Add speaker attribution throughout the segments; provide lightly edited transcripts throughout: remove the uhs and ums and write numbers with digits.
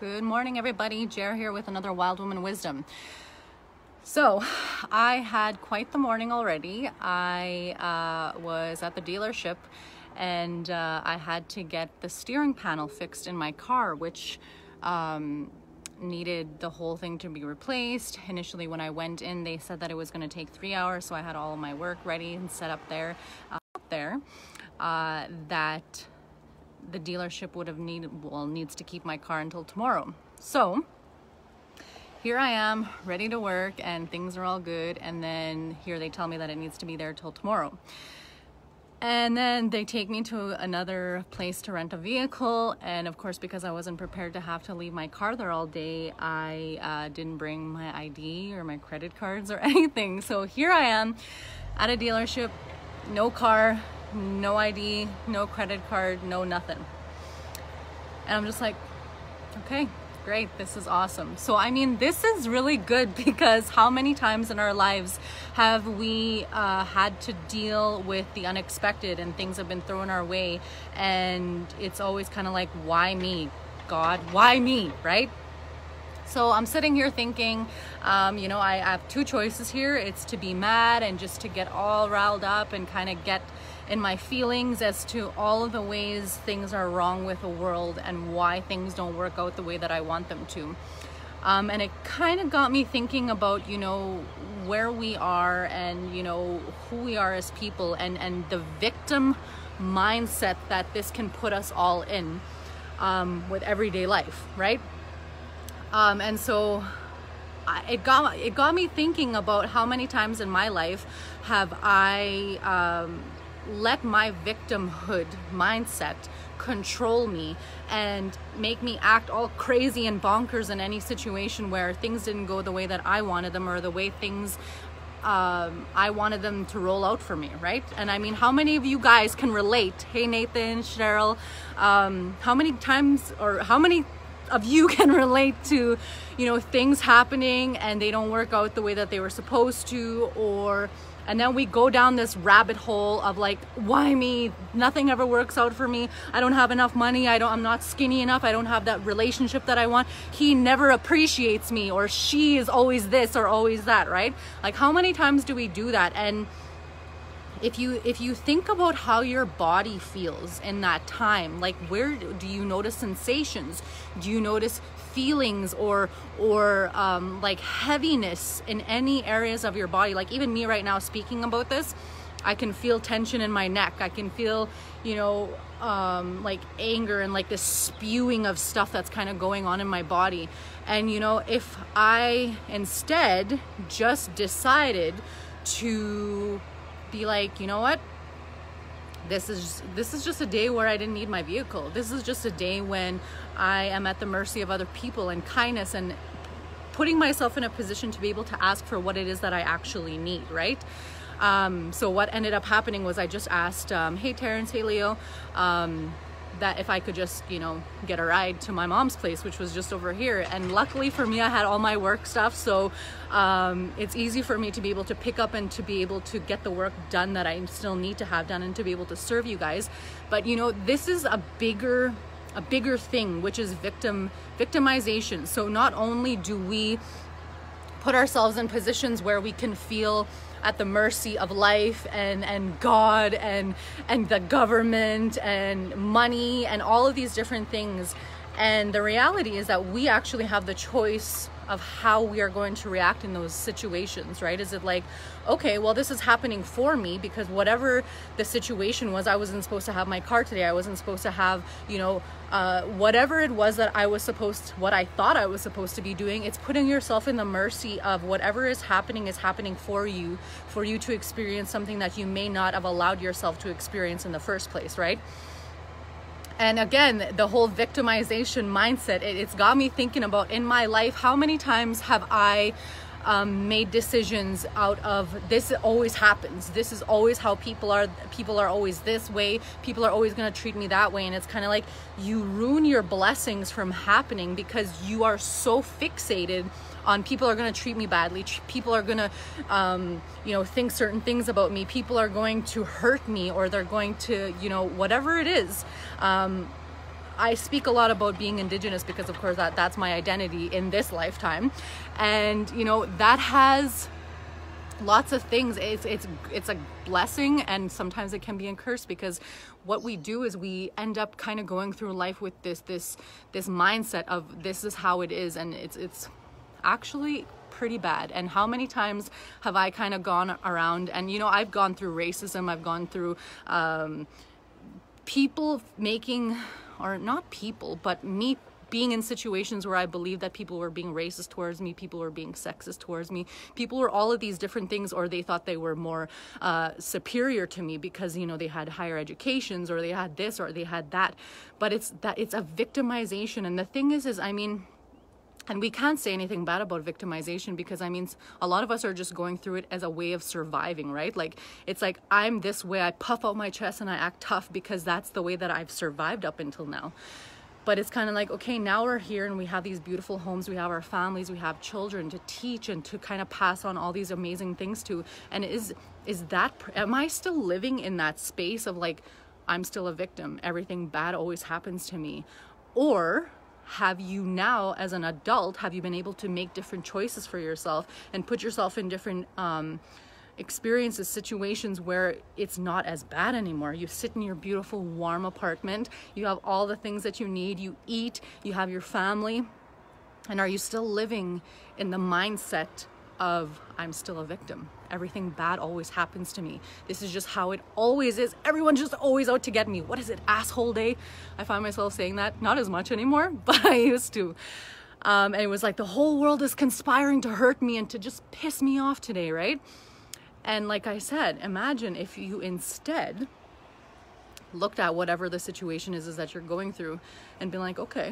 Speaker 1: Good morning, everybody. Jer here with another Wild Woman Wisdom. So I had quite the morning already. I was at the dealership and I had to get the steering panel fixed in my car, which needed the whole thing to be replaced. Initially, when I went in, they said that it was going to take 3 hours, so I had all of my work ready and set up there. That the dealership would have needs to keep my car until tomorrow. So here I am, ready to work, and things are all good. And then here they tell me that it needs to be there till tomorrow. And then they take me to another place to rent a vehicle. And of course, because I wasn't prepared to have to leave my car there all day, I didn't bring my ID or my credit cards or anything. So here I am at a dealership, no car, no ID, no credit card, no nothing. And I'm just like, okay, great, this is awesome. So I mean, this is really good, because how many times in our lives have we had to deal with the unexpected and things have been thrown our way, and it's always kind of like, why me, God, why me, right? So I'm sitting here thinking, I have two choices here. It's to be mad and just to get all riled up and kind of get in my feelings as to all of the ways things are wrong with the world and why things don't work out the way that I want them to. And it kind of got me thinking about, where we are and, who we are as people, and the victim mindset that this can put us all in with everyday life, right? And so it got me thinking about how many times in my life have I let my victimhood mindset control me and make me act all crazy and bonkers in any situation where things didn't go the way that I wanted them, or the way things I wanted them to roll out for me, right? And I mean, how many of you guys can relate? Hey, Nathan, Cheryl, how many times, or how many of you can relate to, things happening and they don't work out the way that they were supposed to, and then we go down this rabbit hole of like, why me? Nothing ever works out for me. I don't have enough money. I'm not skinny enough. I don't have that relationship that I want. He never appreciates me, or she is always this or always that, right? Like, how many times do we do that? And if you think about how your body feels in that time, like, where do you notice sensations? Do you notice feelings or like heaviness in any areas of your body? Like, even me right now speaking about this, I can feel tension in my neck. I can feel, like anger and like this spewing of stuff that's kind of going on in my body. And, if I instead just decided to be like, you know what, this is just a day where I didn't need my vehicle. This is just a day when I am at the mercy of other people and kindness, and putting myself in a position to be able to ask for what it is that I actually need, right? So what ended up happening was I just asked, hey Terrence, hey Leo, that if I could just, get a ride to my mom's place, which was just over here. And luckily for me, I had all my work stuff. So it's easy for me to be able to pick up and to be able to get the work done that I still need to have done, and to be able to serve you guys. But, this is a bigger thing, which is victimization. So not only do we put ourselves in positions where we can feel at the mercy of life and God and the government and money and all of these different things. And the reality is that we actually have the choice of how we are going to react in those situations, right? Is it like, okay, well, this is happening for me because whatever the situation was, I wasn't supposed to have my car today. I wasn't supposed to have, whatever it was that what I thought I was supposed to be doing. It's putting yourself in the mercy of whatever is happening for you to experience something that you may not have allowed yourself to experience in the first place, right? And again, the whole victimization mindset, it's got me thinking about, in my life, how many times have I made decisions out of, this always happens, this is always how people are always this way, people are always going to treat me that way. And it's kind of like you ruin your blessings from happening because you are so fixated on people are going to treat me badly, people are going to think certain things about me, people are going to hurt me, or they're going to whatever it is. I speak a lot about being Indigenous because of course that's my identity in this lifetime. And you know, that has lots of things. It's a blessing, and sometimes it can be a curse, because what we do is we end up kind of going through life with this mindset of this is how it is, and it's actually pretty bad. And how many times have I kind of gone around, and you know, I've gone through racism, I've gone through people making, or not people, but me being in situations where I believe that people were being racist towards me, people were being sexist towards me, people were all of these different things, or they thought they were more superior to me because, you know, they had higher educations, or they had this, or they had that. But it's a victimization. And the thing is I mean, and we can't say anything bad about victimization, because I mean, a lot of us are just going through it as a way of surviving, right? Like, it's like, I'm this way, I puff out my chest and I act tough because that's the way that I've survived up until now. But it's kind of like, okay, now we're here and we have these beautiful homes, we have our families, we have children to teach and to kind of pass on all these amazing things to. And am I still living in that space of like, I'm still a victim, everything bad always happens to me? Or have you now, as an adult, have you been able to make different choices for yourself and put yourself in different experiences, situations where it's not as bad anymore? You sit in your beautiful warm apartment, you have all the things that you need, you eat, you have your family, and are you still living in the mindset of, I'm still a victim, everything bad always happens to me, this is just how it always is, everyone's just always out to get me? What is it, asshole day? I find myself saying that, not as much anymore, but I used to. And it was like the whole world is conspiring to hurt me and to just piss me off today, right? And like I said, imagine if you instead looked at whatever the situation is that you're going through and been like, okay,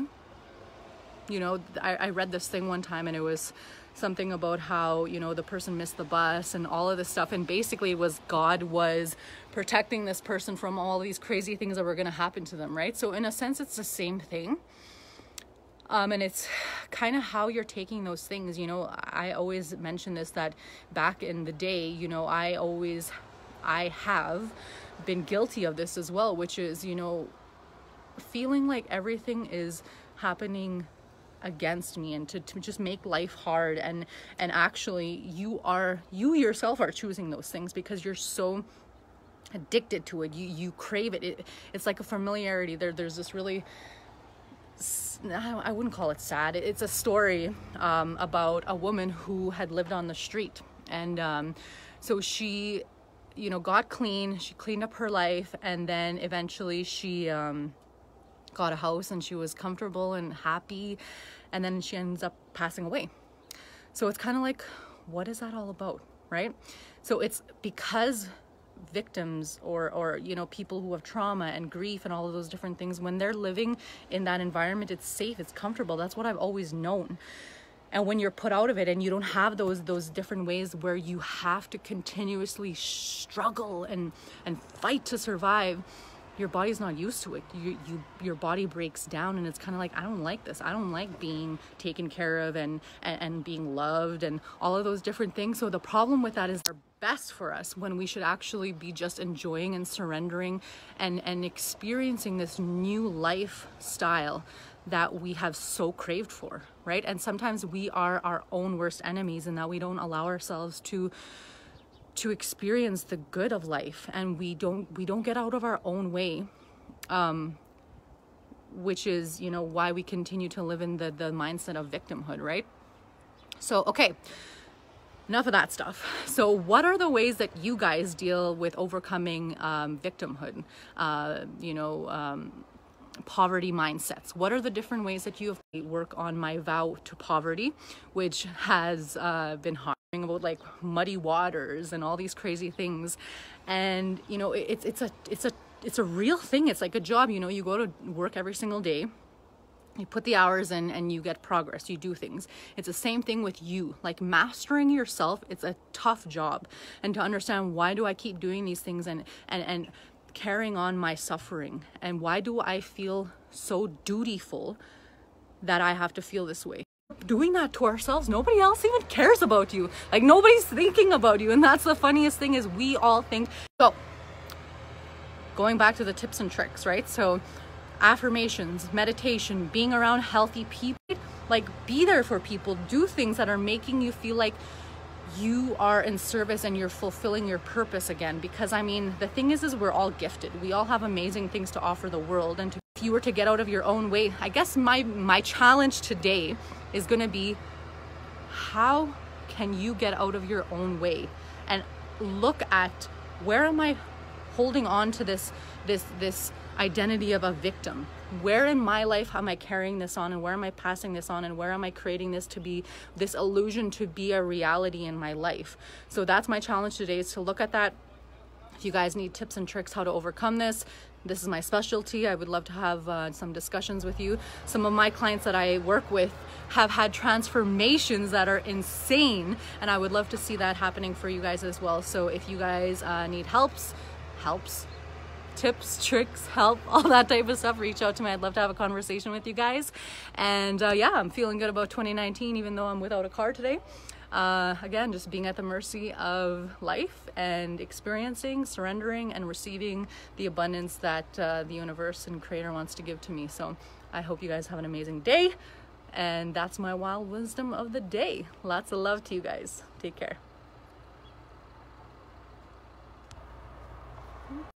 Speaker 1: you know, I read this thing one time and it was something about how, you know, the person missed the bus and all of this stuff. And basically it was God was protecting this person from all these crazy things that were going to happen to them, right? So in a sense, it's the same thing. And it's kind of how you're taking those things. You know, I always mention this, that back in the day, you know, I have been guilty of this as well, which is, you know, feeling like everything is happening against me and to just make life hard. And actually you yourself are choosing those things because you're so addicted to it. You crave it. It's like a familiarity. There's this really, I wouldn't call it sad. It's a story about a woman who had lived on the street. And so she, you know, got clean. She cleaned up her life. And then eventually she got a house and she was comfortable and happy. And then she ends up passing away. So it's kind of like, what is that all about, right? So it's because victims or you know, people who have trauma and grief and all of those different things, when they're living in that environment, it's safe, it's comfortable. That's what I've always known. And when you're put out of it and you don't have those different ways where you have to continuously struggle and fight to survive, your body's not used to it. Your body breaks down and it's kind of like, I don't like this. I don't like being taken care of and being loved and all of those different things. So the problem with that is they're best for us when we should actually be just enjoying and surrendering and experiencing this new lifestyle that we have so craved for, right? And sometimes we are our own worst enemies in that we don't allow ourselves to experience the good of life, and we don't get out of our own way, which is, you know, why we continue to live in the mindset of victimhood, right? So, okay, enough of that stuff. So what are the ways that you guys deal with overcoming victimhood, poverty mindsets? What are the different ways that you have work on My Vow to Poverty, which has been hard, about like muddy waters and all these crazy things? And you know, it's a real thing. It's like a job. You know, you go to work every single day, you put the hours in and you get progress, you do things. It's the same thing with you, like mastering yourself. It's a tough job. And to understand, why do I keep doing these things and carrying on my suffering, and why do I feel so dutiful that I have to feel this way? Doing that to ourselves, nobody else even cares about you. Like, nobody's thinking about you. And that's the funniest thing, is we all think. So going back to the tips and tricks, right? So affirmations, meditation, being around healthy people. Like, be there for people, do things that are making you feel like you are in service and you're fulfilling your purpose again. Because I mean, the thing is we're all gifted. We all have amazing things to offer the world. And if you were to get out of your own way, I guess my challenge today is going to be, how can you get out of your own way and look at, where am I holding on to this identity of a victim? Where in my life am I carrying this on, and where am I passing this on, and where am I creating this to be, this illusion to be a reality in my life? So that's my challenge today, is to look at that. If you guys need tips and tricks how to overcome this, this is my specialty. I would love to have some discussions with you. Some of my clients that I work with have had transformations that are insane, and I would love to see that happening for you guys as well. So if you guys need helps, tips, tricks, help, all that type of stuff, reach out to me. I'd love to have a conversation with you guys. And yeah, I'm feeling good about 2019, even though I'm without a car today. Again, just being at the mercy of life and experiencing, surrendering, and receiving the abundance that the universe and creator wants to give to me. So I hope you guys have an amazing day. And that's my wild wisdom of the day. Lots of love to you guys. Take care.